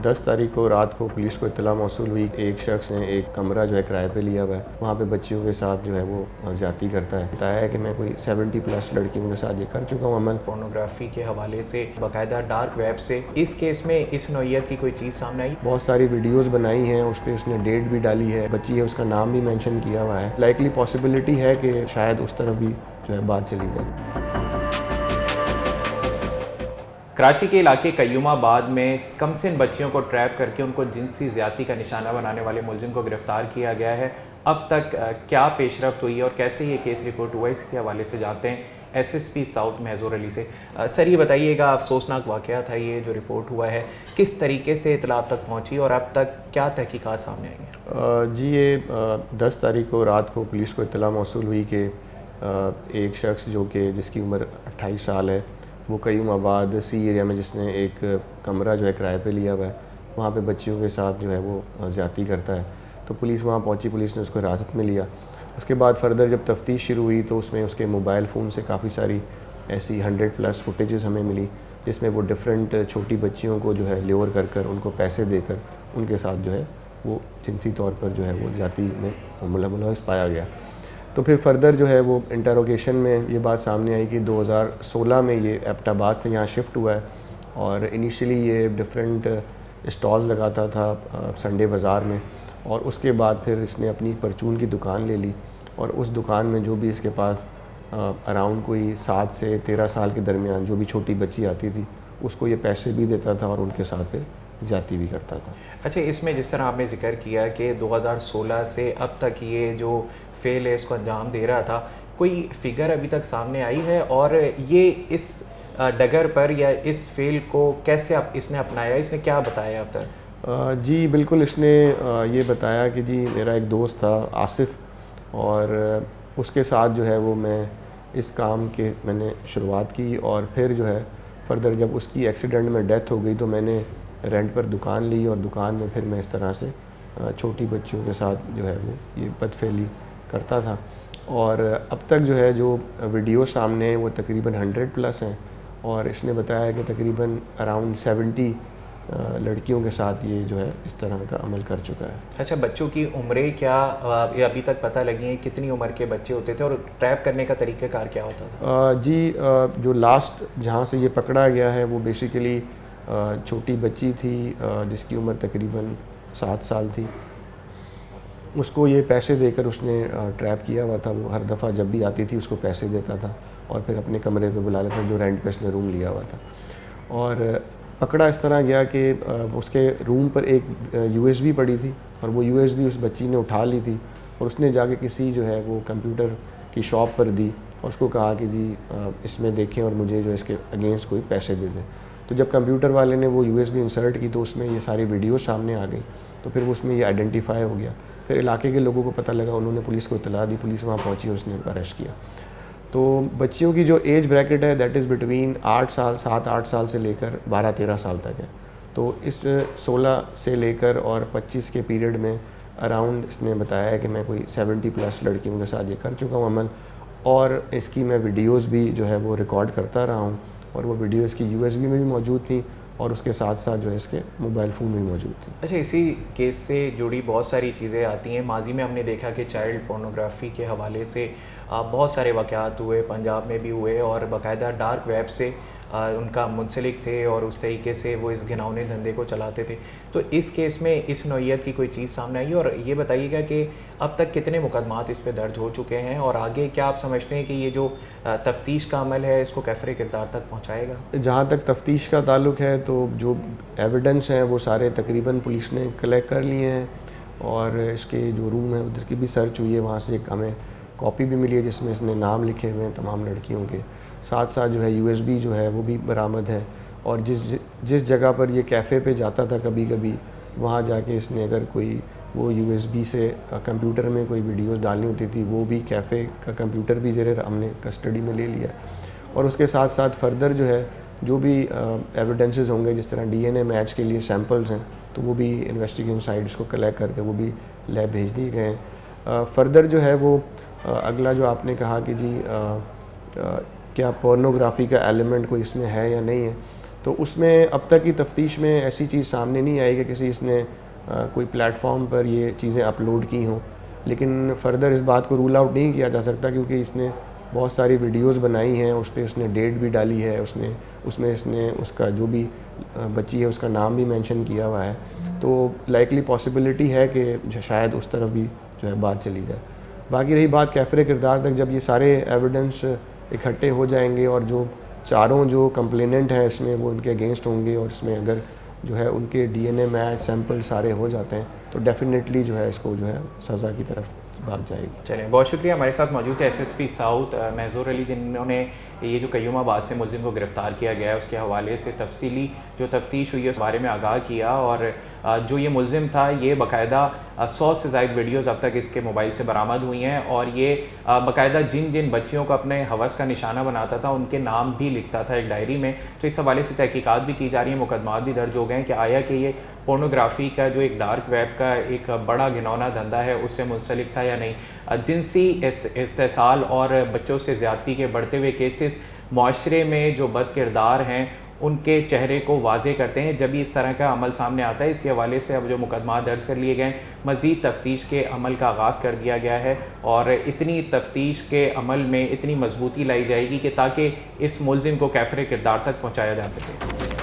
10 तारीख को रात को पुलिस को इत्तला मौसूल हुई। एक शख्स ने एक कमरा जो है किराए पे लिया हुआ है, वहाँ पे बच्चियों के साथ जो है वो ज़्यादती करता है। बताया है कि मैं कोई 70+ लड़कियों के साथ ये कर चुका हूँ अमल। पोर्नोग्राफी के हवाले से बाकायदा डार्क वेब से इस केस में इस नौइयत की कोई चीज़ सामने आई? बहुत सारी वीडियोस बनाई हैं, उस पर उसने डेट भी डाली है, बच्ची है उसका नाम भी मेंशन किया हुआ है। लाइकली पॉसिबिलिटी है कि शायद उस तरफ भी जो है बात चली जाए। कराची के इलाके कयूमाबाद में कमसिन बच्चियों को ट्रैप करके उनको जिनसी ज़्यादती का निशाना बनाने वाले मुलजिम को गिरफ्तार किया गया है। अब तक क्या पेशरफ्त हुई है और कैसे ये केस रिपोर्ट हुआ, इसके हवाले से जानते हैं एसएसपी साउथ महजूर अली से। सर ये बताइएगा, अफसोसनाक वाक़या था ये जो रिपोर्ट हुआ है, किस तरीके से इत्तला आप तक पहुँची और अब तक क्या तहकीकात सामने आई हैं? जी ये 10 तारीख को रात को पुलिस को इत्तला मौसूल हुई कि एक शख्स जो कि जिसकी उम्र 28 साल है, वो कयूमाबाद सी एरिया में जिसने एक कमरा जो है किराए पे लिया हुआ है, वहाँ पे बच्चियों के साथ जो है वो ज़्यादती करता है। तो पुलिस वहाँ पहुँची, पुलिस ने उसको हिरासत में लिया। उसके बाद फर्दर जब तफ्तीश शुरू हुई तो उसमें उसके मोबाइल फ़ोन से काफ़ी सारी ऐसी 100+ फुटेजेस हमें मिली, जिसमें वो डिफरेंट छोटी बच्चियों को जो है ल्योर कर कर उनको पैसे देकर उनके साथ जो है वो जिनसी तौर पर जो है वो ज़्यादती में मुलव्वस पाया गया। तो फिर फर्दर जो है वो इंटरोगेशन में ये बात सामने आई कि 2016 में ये एबटाबाद से यहाँ शिफ्ट हुआ है और इनिशियली ये डिफरेंट स्टॉल्स लगाता था संडे बाज़ार में, और उसके बाद फिर इसने अपनी परचून की दुकान ले ली और उस दुकान में जो भी इसके पास अराउंड कोई 7 से 13 साल के दरमियान जो भी छोटी बच्ची आती थी उसको ये पैसे भी देता था और उनके साथ फिर ज़्यादती भी करता था। अच्छा, इसमें जिस तरह आपने जिक्र किया कि 2016 से अब तक ये जो फेल है इसको अंजाम दे रहा था, कोई फिगर अभी तक सामने आई है और ये इस डगर पर या इस फेल को कैसे इसने अपनाया, इसने क्या बताया अब तक? जी बिल्कुल, इसने ये बताया कि जी मेरा एक दोस्त था आसिफ, और उसके साथ जो है वो मैं इस काम के मैंने शुरुआत की और फिर जो है फर्दर जब उसकी एक्सीडेंट में डेथ हो गई तो मैंने रेंट पर दुकान ली और दुकान में फिर मैं इस तरह से छोटी बच्चियों के साथ जो है वो ये बदफेली करता था। और अब तक जो है जो वीडियो सामने हैं वो तकरीबन 100+ हैं और इसने बताया कि तकरीबन अराउंड 70 लड़कियों के साथ ये जो है इस तरह का अमल कर चुका है। अच्छा, बच्चों की उम्रें क्या ये अभी तक पता लगी हैं, कितनी उम्र के बच्चे होते थे और ट्रैप करने का तरीक़ाकार क्या होता था? जी जो लास्ट जहाँ से ये पकड़ा गया है वो बेसिकली छोटी बच्ची थी जिसकी उम्र तकरीबन 7 साल थी। उसको ये पैसे देकर उसने ट्रैप किया हुआ था। वो हर दफ़ा जब भी आती थी उसको पैसे देता था और फिर अपने कमरे पे बुला लेता, जो रेंट पे उसने रूम लिया हुआ था। और पकड़ा इस तरह गया कि उसके रूम पर एक USB पड़ी थी और वो USB उस बच्ची ने उठा ली थी और उसने जाके किसी जो है वो कंप्यूटर की शॉप पर दी और उसको कहा कि जी इसमें देखें और मुझे जो इसके अगेंस्ट कोई पैसे दे दें। तो जब कंप्यूटर वाले ने वो USB इंसर्ट की तो उसमें ये सारी वीडियो सामने आ गई, तो फिर वो उसमें ये आइडेंटिफाई हो गया। फिर इलाके के लोगों को पता लगा, उन्होंने पुलिस को इत्तला दी, पुलिस वहाँ पहुँची और उसने अरेस्ट किया। तो बच्चियों की जो एज ब्रैकेट है दैट इज़ बिटवीन 8 साल 7-8 साल से लेकर 12-13 साल तक है। तो इस 16 से लेकर और 25 के पीरियड में अराउंड इसने बताया है कि मैं कोई 70+ लड़कियों के साथ ये कर चुका हूँ अमल, और इसकी मैं वीडियोस भी जो है वो रिकॉर्ड करता रहा हूँ और वो वीडियो इसकी USB में भी मौजूद थी और उसके साथ साथ जो है इसके मोबाइल फ़ोन में मौजूद थी। अच्छा, इसी केस से जुड़ी बहुत सारी चीज़ें आती हैं। माजी में हमने देखा कि चाइल्ड पोर्नोग्राफी के हवाले से बहुत सारे वाक़यात हुए, पंजाब में भी हुए और बाकायदा डार्क वेब से उनका मुंसलिक थे और उस तरीके से वो इस घिनौने धंधे को चलाते थे। तो इस केस में इस नौइयत की कोई चीज़ सामने आई? और ये बताइएगा कि अब तक कितने मुकदमात इस पे दर्ज हो चुके हैं और आगे क्या आप समझते हैं कि ये जो तफ्तीश का अमल है इसको कैफ़रे किरदार तक पहुँचाएगा? जहाँ तक तफ्तीश का ताल्लुक़ है तो जो एविडेंस हैं वो सारे तकरीबन पुलिस ने कलेक्ट कर लिए हैं और इसके जो रूम है उधर की भी सर्च हुई है, वहाँ से एक हमें कॉपी भी मिली है जिसमें इसने नाम लिखे हुए हैं तमाम लड़कियों के। साथ साथ जो है USB जो है वो भी बरामद है और जिस जगह पर ये कैफ़े पे जाता था कभी कभी, वहाँ जाके इसने अगर कोई वो USB से कंप्यूटर में कोई वीडियोस डालनी होती थी, वो भी कैफ़े का कंप्यूटर भी ज़रा हमने कस्टडी में ले लिया। और उसके साथ साथ फर्दर जो है जो भी एविडेंसेस होंगे, जिस तरह DNA मैच के लिए सैम्पल्स हैं, तो वो भी इन्वेस्टिगेशन साइड इसको कलेक्ट करके वो भी लैब भेज दिए गए हैं। फर्दर जो है वो अगला जो आपने कहा कि जी क्या पोर्नोग्राफी का एलिमेंट कोई इसमें है या नहीं है, तो उसमें अब तक की तफ्तीश में ऐसी चीज़ सामने नहीं आई कि किसी इसने कोई प्लेटफॉर्म पर ये चीज़ें अपलोड की हों, लेकिन फ़र्दर इस बात को रूल आउट नहीं किया जा सकता क्योंकि इसने बहुत सारी वीडियोस बनाई हैं, उस पर उसने डेट भी डाली है, उसमें इसने उसका जो भी बच्ची है उसका नाम भी मेंशन किया हुआ है, तो लाइकली पॉसिबिलिटी है कि शायद उस तरफ भी जो है बात चली जाए। बाकी रही बात कैफ़रे किरदार तक, जब ये सारे एविडेंस इकट्ठे हो जाएंगे और जो चारों जो कंप्लेनेंट हैं इसमें वो उनके अगेंस्ट होंगे और इसमें अगर जो है उनके डीएनए मैच सैंपल सारे हो जाते हैं तो डेफिनेटली जो है इसको जो है सज़ा की तरफ भाग जाएगी। चलिए, बहुत शुक्रिया। हमारे साथ मौजूद है एसएसपी साउथ महजूर अली, जिन्होंने ये जो कयूमाबाद से मुलजिम को गिरफ़्तार किया गया है उसके हवाले से तफसीली जो तफ्तीश हुई है उस बारे में आगाह किया। और जो ये मुलजिम था ये बाकायदा 100 से ज़ायद वीडियोज़ अब तक इसके मोबाइल से बरामद हुई हैं और ये बाकायदा जिन जिन बच्चियों को अपने हवस का निशाना बनाता था उनके नाम भी लिखता था एक डायरी में। तो इस हवाले से तहकीकात भी की जा रही है, मुकदमात भी दर्ज हो गए हैं कि आया कि ये पोर्नोग्राफ़ी का जो एक डार्क वेब का एक बड़ा घिनौना धंधा है उससे मुंसलिक था या नहीं। जिनसी इस्तेसाल और बच्चों से ज़्यादती के बढ़ते हुए केसेस माशरे में जो बद किरदार हैं उनके चेहरे को वाज़े करते हैं जब भी इस तरह का अमल सामने आता है। इसी हवाले से अब जो मुकदमा दर्ज कर लिए गए, मज़ीद तफ्तीश के अमल का आगाज़ कर दिया गया है और इतनी तफ्तीश के अमल में इतनी मजबूती लाई जाएगी कि ताकि इस मुलजिम को कैफ़रे किरदार तक पहुँचाया जा सके।